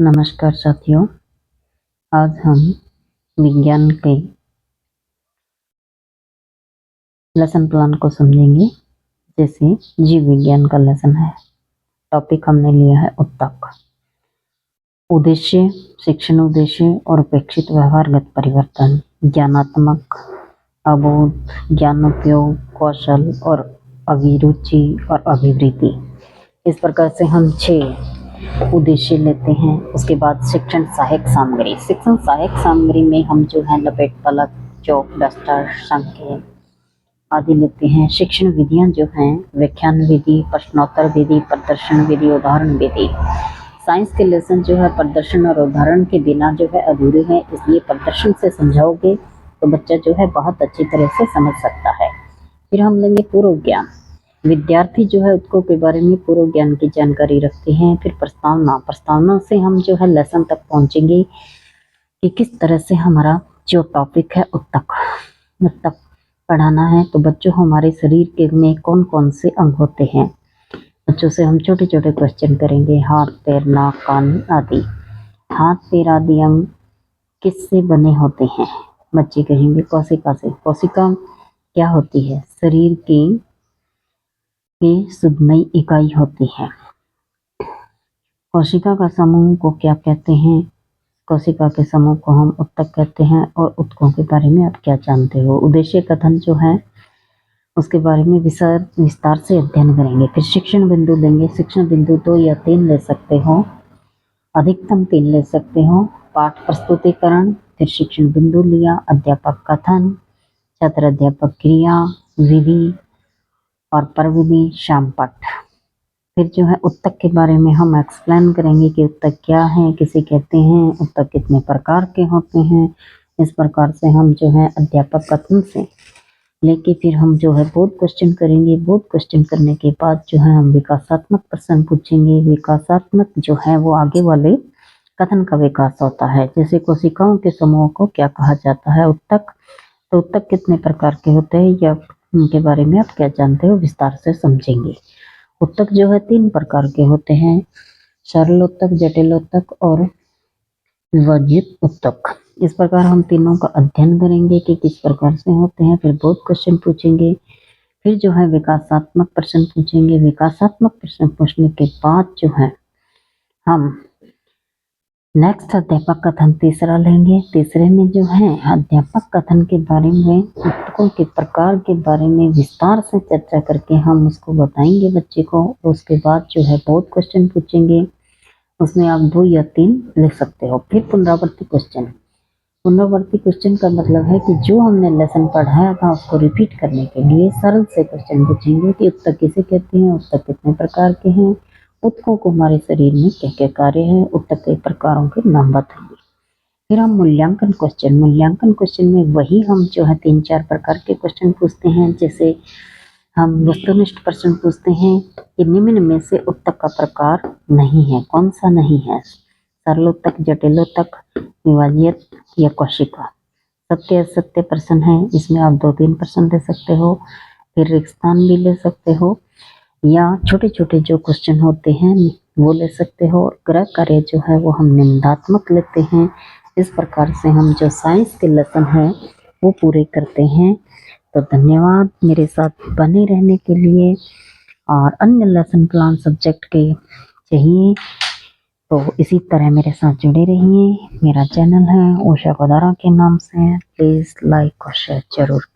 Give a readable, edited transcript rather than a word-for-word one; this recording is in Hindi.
नमस्कार साथियों, आज हम विज्ञान के लेसन प्लान को समझेंगे। जैसे जीव विज्ञान का लेसन है। टॉपिक हमने लिया है उत्तक। उद्देश्य, शिक्षण उद्देश्य और अपेक्षित व्यवहारगत परिवर्तन, ज्ञानात्मक, अबोध, ज्ञान उपयोग, कौशल और अभिरुचि और अभिवृद्धि। इस प्रकार से हम 6 उद्देश्य लेते हैं। उसके बाद शिक्षण सहायक सामग्री। शिक्षण सहायक सामग्री में हम जो है लपेट, फलक, चौक, डस्टर, संकेत आदि लेते हैं। शिक्षण विधियां जो हैं व्याख्यान विधि, प्रश्नोत्तर विधि, प्रदर्शन विधि, उदाहरण विधि। साइंस के लेसन जो है प्रदर्शन और उदाहरण के बिना जो है अधूरे हैं, इसलिए प्रदर्शन से समझाओगे तो बच्चा जो है बहुत अच्छी तरह से समझ सकता है। फिर हम लेंगे पूर्व ज्ञान। विद्यार्थी जो है उत्तकों के बारे में पूर्व ज्ञान की जानकारी रखते हैं। फिर प्रस्तावना से हम जो है लेसन तक पहुंचेंगे कि किस तरह से हमारा जो टॉपिक है उत्तक पढ़ाना है। तो बच्चों, हमारे शरीर के में कौन कौन से अंग होते हैं, बच्चों से हम छोटे छोटे क्वेश्चन करेंगे। हाथ, पैर, नाक, कान आदि। हाथ, पैर आदि अंग किससे बने होते हैं? बच्चे कहेंगे कोशिका से। कोशिका क्या होती है? शरीर की सुदमई इकाई होती है। कोशिका का समूह को क्या कहते हैं? कोशिका के समूह को हम उत्तक कहते हैं। और उत्तकों के बारे में आप क्या जानते हो? उद्देश्य कथन जो है उसके बारे में विस्तार से अध्ययन करेंगे। फिर शिक्षण बिंदु लेंगे। शिक्षण बिंदु 2 या 3 ले सकते हो, अधिकतम 3 ले सकते हो। पाठ प्रस्तुतिकरण, फिर शिक्षण बिंदु लिया, अध्यापक कथन, छात्र अध्यापक क्रिया, विधि और परविधि, शामपट। फिर जो है उत्तक के बारे में हम एक्सप्लेन करेंगे कि उत्तक क्या है, किसे कहते हैं, उत्तक कितने प्रकार के होते हैं। इस प्रकार से हम जो है अध्यापक कथन से लेके फिर हम जो है बोध क्वेश्चन करेंगे। बोध क्वेश्चन करने के बाद जो है हम विकासात्मक प्रश्न पूछेंगे। विकासात्मक जो है वो आगे वाले कथन का विकास होता है। जैसे कोशिकाओं के समूह को क्या कहा जाता है? उत्तक। तो उत्तक कितने प्रकार के होते हैं या उनके बारे में आप क्या जानते हो, विस्तार से समझेंगे। उत्तक जो है 3 प्रकार के होते हैं, सरल उत्तक, जटिल उत्तक और विभाजित उत्तक। इस प्रकार हम तीनों का अध्ययन करेंगे कि किस प्रकार से होते हैं। फिर बोध क्वेश्चन पूछेंगे। फिर जो है विकासात्मक प्रश्न पूछेंगे। विकासात्मक प्रश्न पूछने के बाद जो है हम नेक्स्ट अध्यापक कथन तीसरा लेंगे। तीसरे में जो है अध्यापक कथन के बारे में, उत्तकों के प्रकार के बारे में विस्तार से चर्चा करके हम उसको बताएंगे बच्चे को। उसके बाद जो है बोध क्वेश्चन पूछेंगे, उसमें आप 2 या 3 लिख सकते हो। फिर पुनरावृत्ति क्वेश्चन। पुनरावृत्ति क्वेश्चन का मतलब है कि जो हमने लेसन पढ़ाया था उसको रिपीट करने के लिए सरल से क्वेश्चन पूछेंगे कि उत्तक किसे कहते हैं, उत्तक कितने प्रकार के हैं, उत्तकों को हमारे शरीर में क्या क्या कार्य है, उत्तक के प्रकारों के नाम बताएंगे। फिर हम मूल्यांकन क्वेश्चन। मूल्यांकन क्वेश्चन में वही हम जो है 3-4 प्रकार के क्वेश्चन पूछते हैं। जैसे हम वस्तुनिष्ठ प्रश्न पूछते हैं कि निम्न में से उत्तक का प्रकार नहीं है, कौन सा नहीं है? सरल उत्तक, जटिल उत्तक, विभाजित या कोशिका। सत्य असत्य प्रश्न है, इसमें आप 2-3 प्रश्न दे सकते हो। फिर रिक्त स्थान भी ले सकते हो या छोटे छोटे जो क्वेश्चन होते हैं वो ले सकते हो। और गृह कार्य जो है वो हम निबंधात्मक लेते हैं। इस प्रकार से हम जो साइंस के लेसन है वो पूरे करते हैं। तो धन्यवाद मेरे साथ बने रहने के लिए। और अन्य लेसन प्लान सब्जेक्ट के चाहिए तो इसी तरह मेरे साथ जुड़े रहिए। मेरा चैनल है उषा कोदारा के नाम से। प्लीज़ लाइक और शेयर जरूर